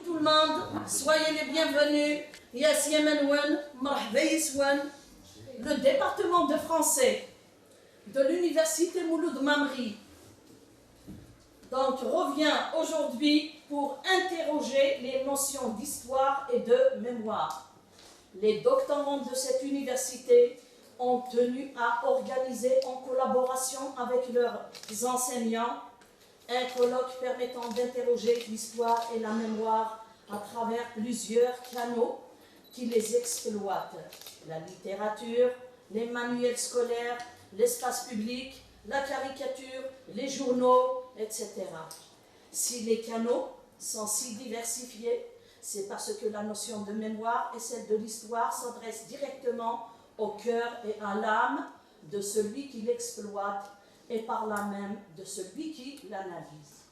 tout le monde, soyez les bienvenus. Le département de français de l'université Mouloud Mamri donc revient aujourd'hui pour interroger les notions d'histoire et de mémoire. Les doctorants de cette université ont tenu à organiser en collaboration avec leurs enseignants un colloque permettant d'interroger l'histoire et la mémoire à travers plusieurs canaux qui les exploitent. La littérature, les manuels scolaires, l'espace public, la caricature, les journaux, etc. Si les canaux sont si diversifiés, c'est parce que la notion de mémoire et celle de l'histoire s'adressent directement au cœur et à l'âme de celui qui l'exploite et par là même de celui qui l'analyse.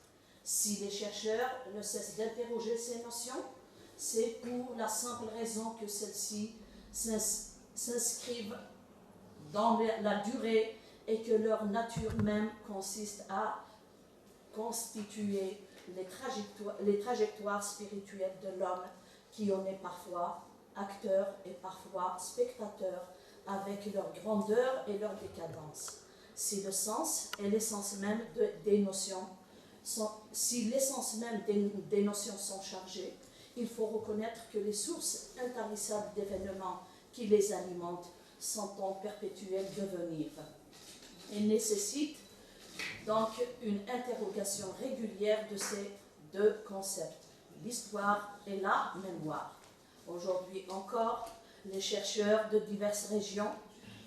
Si les chercheurs ne cessent d'interroger ces notions, c'est pour la simple raison que celles-ci s'inscrivent dans la durée et que leur nature même consiste à constituer les trajectoires spirituelles de l'homme qui en est parfois acteur et parfois spectateur avec leur grandeur et leur décadence. Si le sens et l'essence même des notions sont chargées, il faut reconnaître que les sources intarissables d'événements qui les alimentent sont en perpétuel devenir et nécessitent donc une interrogation régulière de ces deux concepts, l'histoire et la mémoire. Aujourd'hui encore, les chercheurs de diverses régions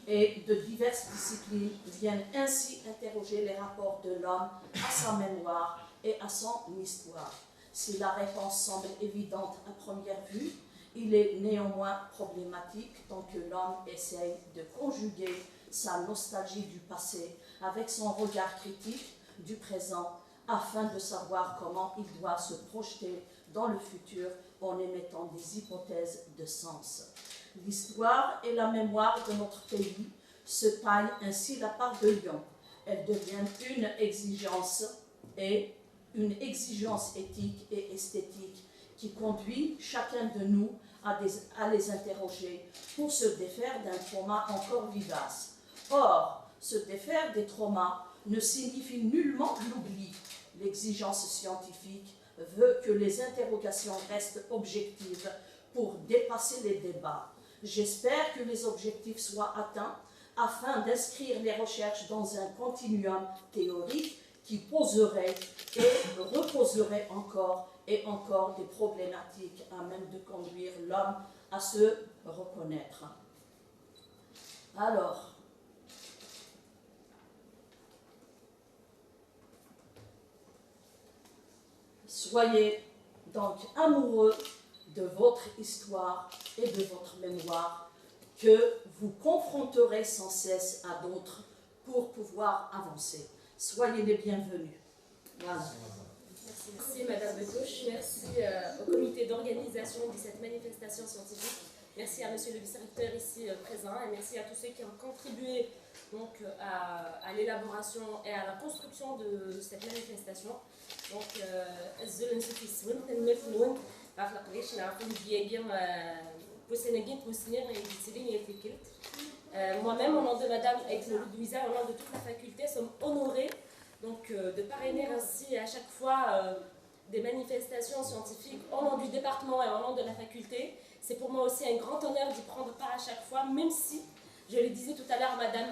et de diverses disciplines viennent ainsi interroger les rapports de l'homme à sa mémoire et à son histoire. Si la réponse semble évidente à première vue, il est néanmoins problématique tant que l'homme essaye de conjuguer sa nostalgie du passé avec son regard critique du présent afin de savoir comment il doit se projeter dans le futur en émettant des hypothèses de sens. L'histoire et la mémoire de notre pays se taillent ainsi la part de lion. Elles deviennent une exigence éthique et esthétique qui conduit chacun de nous à les interroger pour se défaire d'un trauma encore vivace. Or, se défaire des traumas ne signifie nullement l'oubli. L'exigence scientifique veut que les interrogations restent objectives pour dépasser les débats. J'espère que les objectifs soient atteints afin d'inscrire les recherches dans un continuum théorique qui poserait et reposerait encore et encore des problématiques à même de conduire l'homme à se reconnaître. Alors, soyez donc amoureux de votre histoire et de votre mémoire que vous confronterez sans cesse à d'autres pour pouvoir avancer. Soyez les bienvenus. Voilà. Merci Madame Betouche, merci au comité d'organisation de cette manifestation scientifique, merci à Monsieur le vice-recteur ici présent et merci à tous ceux qui ont contribué donc, à l'élaboration et à la construction de cette manifestation. Donc, moi-même, au nom de Madame Louisa, au nom de toute la faculté, sommes honorés donc, de parrainer ainsi à chaque fois des manifestations scientifiques au nom du département et au nom de la faculté. C'est pour moi aussi un grand honneur d'y prendre part à chaque fois, même si, je le disais tout à l'heure à Madame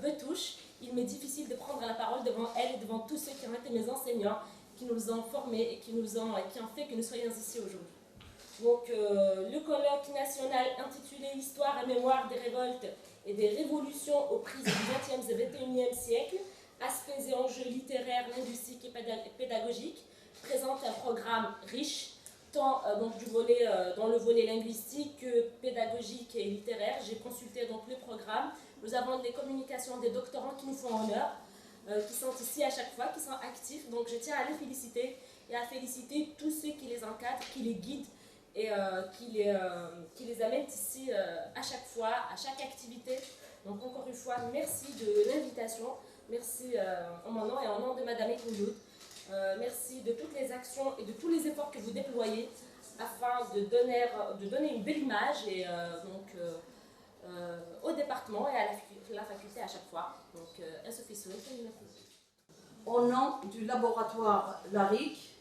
Betouche, il m'est difficile de prendre la parole devant elle et devant tous ceux qui ont été mes enseignants, qui nous ont formés et qui ont fait que nous soyons ici aujourd'hui. Donc, le colloque national intitulé « Histoire et mémoire des révoltes et des révolutions aux prises du XXe et XXIe siècle, aspects et enjeux littéraires, linguistiques et pédagogiques » présente un programme riche, tant donc, dans le volet linguistique que pédagogique et littéraire. J'ai consulté donc le programme. Nous avons des communications des doctorants qui nous font honneur, qui sont ici à chaque fois, qui sont actifs. Donc je tiens à les féliciter et à féliciter tous ceux qui les encadrent, qui les guident et qui les amènent ici à chaque fois, à chaque activité. Donc encore une fois, merci de l'invitation. Merci en mon nom et en nom de Madame Ekouloud. Merci de toutes les actions et de tous les efforts que vous déployez afin de donner une belle image et, au département et à la faculté à chaque fois. Donc, au nom du laboratoire LARIC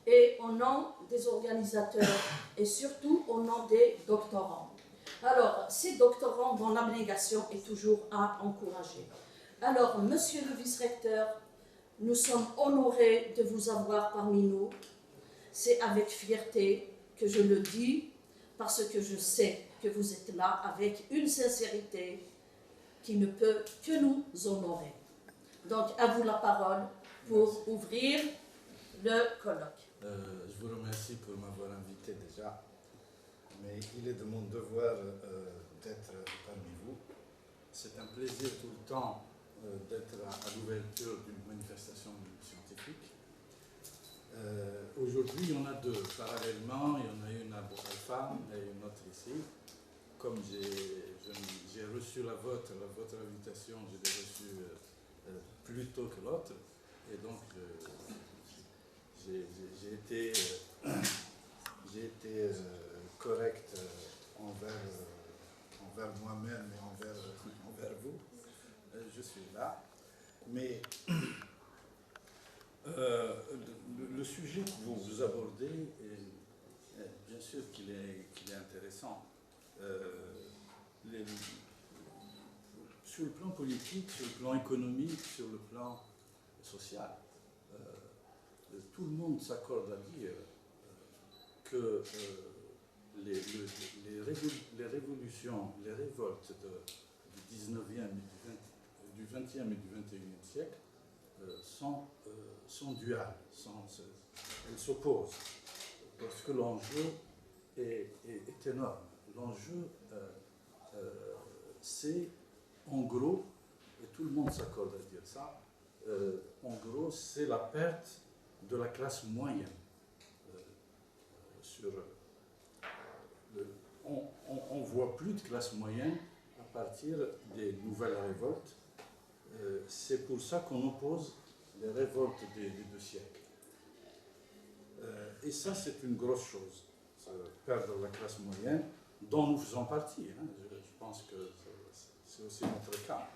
et au nom des organisateurs et surtout au nom des doctorants. Alors, ces doctorants dont l'abnégation est toujours à encourager. Alors, monsieur le vice-recteur, nous sommes honorés de vous avoir parmi nous. C'est avec fierté que je le dis, parce que je sais que vous êtes là avec une sincérité qui ne peut que nous honorer. Donc, à vous la parole pour ouvrir le colloque. Je vous remercie pour m'avoir invité déjà, mais il est de mon devoir d'être parmi vous. C'est un plaisir tout le temps d'être à l'ouverture d'une manifestation scientifique. Aujourd'hui, il y en a deux. Parallèlement, il y en a une à Bourg-Alpha et une autre ici. Comme j'ai reçu votre invitation, je l'ai reçue plus tôt que l'autre. Et donc, j'ai été correct envers moi-même et envers vous. Je suis là. Mais le sujet que vous abordez, bien sûr qu'il est intéressant. Sur le plan politique, sur le plan économique, sur le plan social, tout le monde s'accorde à dire que les révolutions, les révoltes du 19e, du 20e et du 21e siècle sont duales, elles s'opposent, parce que l'enjeu est énorme. L'enjeu, c'est, en gros, et tout le monde s'accorde à dire ça, en gros, c'est la perte de la classe moyenne. On ne voit plus de classe moyenne à partir des nouvelles révoltes. C'est pour ça qu'on oppose les révoltes des 2 siècles. Et ça, c'est une grosse chose, perdre la classe moyenne, dont nous faisons partie. Hein. Je pense que c'est aussi notre cas.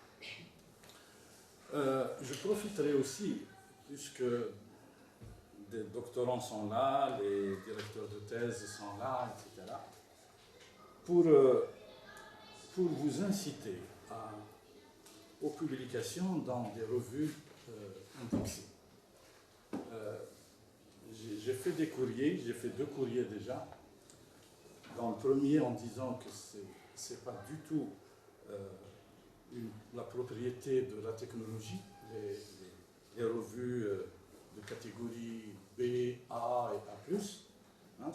Je profiterai aussi, puisque des doctorants sont là, les directeurs de thèse sont là, etc., pour vous inciter aux publications dans des revues indexées. J'ai fait des courriers, j'ai fait 2 courriers déjà. Dans le premier, en disant que ce n'est pas du tout la propriété de la technologie, les revues de catégorie B, A et A+. Hein,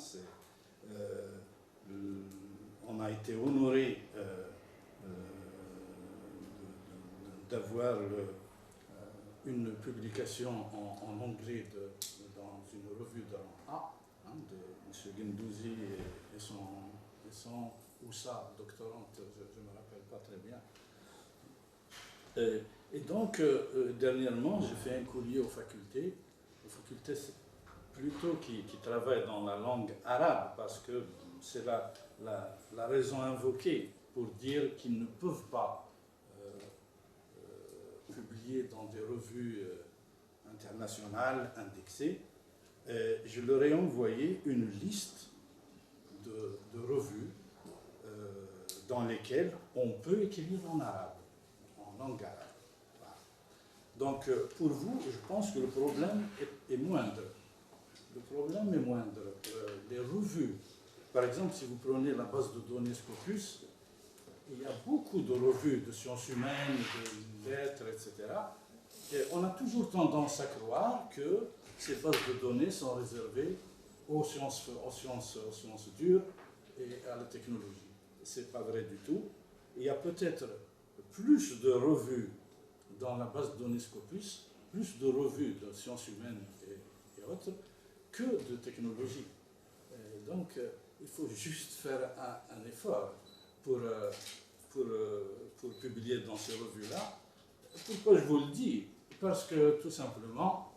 on a été honoré d'avoir une publication en anglais dans une revue dans A, hein, de M. Gendouzi et son Oussa, doctorante, je ne me rappelle pas très bien. Et donc, dernièrement, j'ai fait un courrier aux facultés plutôt qui travaillent dans la langue arabe, parce que c'est la raison invoquée pour dire qu'ils ne peuvent pas publier dans des revues internationales indexées. Je leur ai envoyé une liste de revues dans lesquelles on peut écrire en arabe, en langue arabe. Voilà. Donc, pour vous, je pense que le problème est moindre. Le problème est moindre. Les revues, par exemple, si vous prenez la base de données Scopus, il y a beaucoup de revues de sciences humaines, de lettres, etc. Et on a toujours tendance à croire que ces bases de données sont réservées aux sciences dures et à la technologie. Ce n'est pas vrai du tout. Il y a peut-être plus de revues dans la base de données Scopus, plus de revues de sciences humaines et autres, que de technologie. Et donc, il faut juste faire un effort pour publier dans ces revues-là. Pourquoi je vous le dis? Parce que, tout simplement,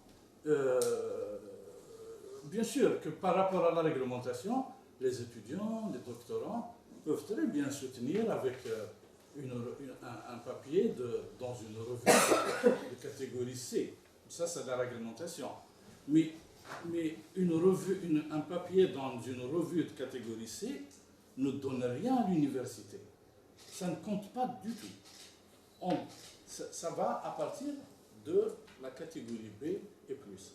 bien sûr que par rapport à la réglementation, les étudiants, les doctorants peuvent très bien soutenir avec un papier dans une revue de catégorie C. Ça, c'est la réglementation. Mais un papier dans une revue de catégorie C ne donne rien à l'université. Ça ne compte pas du tout. Ça va à partir de la catégorie B et plus.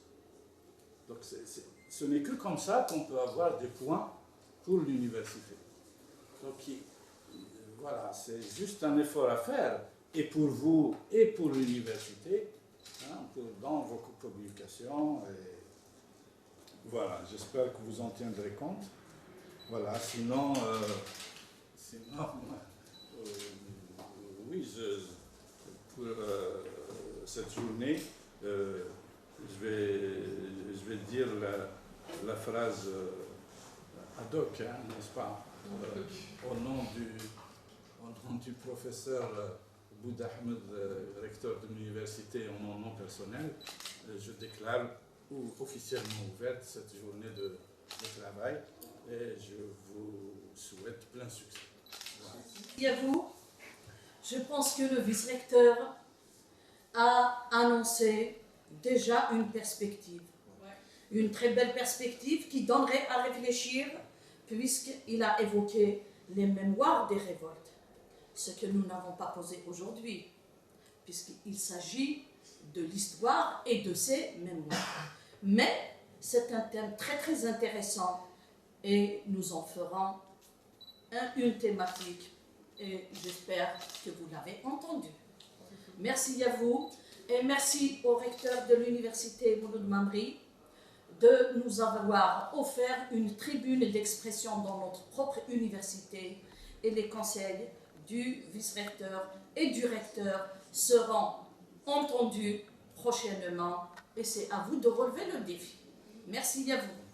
Donc ce n'est que comme ça qu'on peut avoir des points pour l'université. Donc voilà, c'est juste un effort à faire, et pour vous et pour l'université, hein, dans vos publications. Et voilà, j'espère que vous en tiendrez compte. Voilà, sinon oui, pour cette journée, je vais dire la phrase ad hoc, hein, n'est-ce pas, au nom du professeur Boud Ahmed, recteur de l'université, en mon nom personnel, je déclare officiellement ouverte cette journée de travail, et je vous souhaite plein succès. Voilà. Merci à vous. Je pense que le vice-recteur a annoncé déjà une perspective. Une très belle perspective qui donnerait à réfléchir, puisqu'il a évoqué les mémoires des révoltes, ce que nous n'avons pas posé aujourd'hui, puisqu'il s'agit de l'histoire et de ses mémoires. Mais c'est un thème très très intéressant, et nous en ferons une thématique, et j'espère que vous l'avez entendu. Merci à vous, et merci au recteur de l'université Mouloud Mamri de nous avoir offert une tribune d'expression dans notre propre université, et les conseils du vice-recteur et du recteur seront entendus prochainement, et c'est à vous de relever le défi. Merci à vous.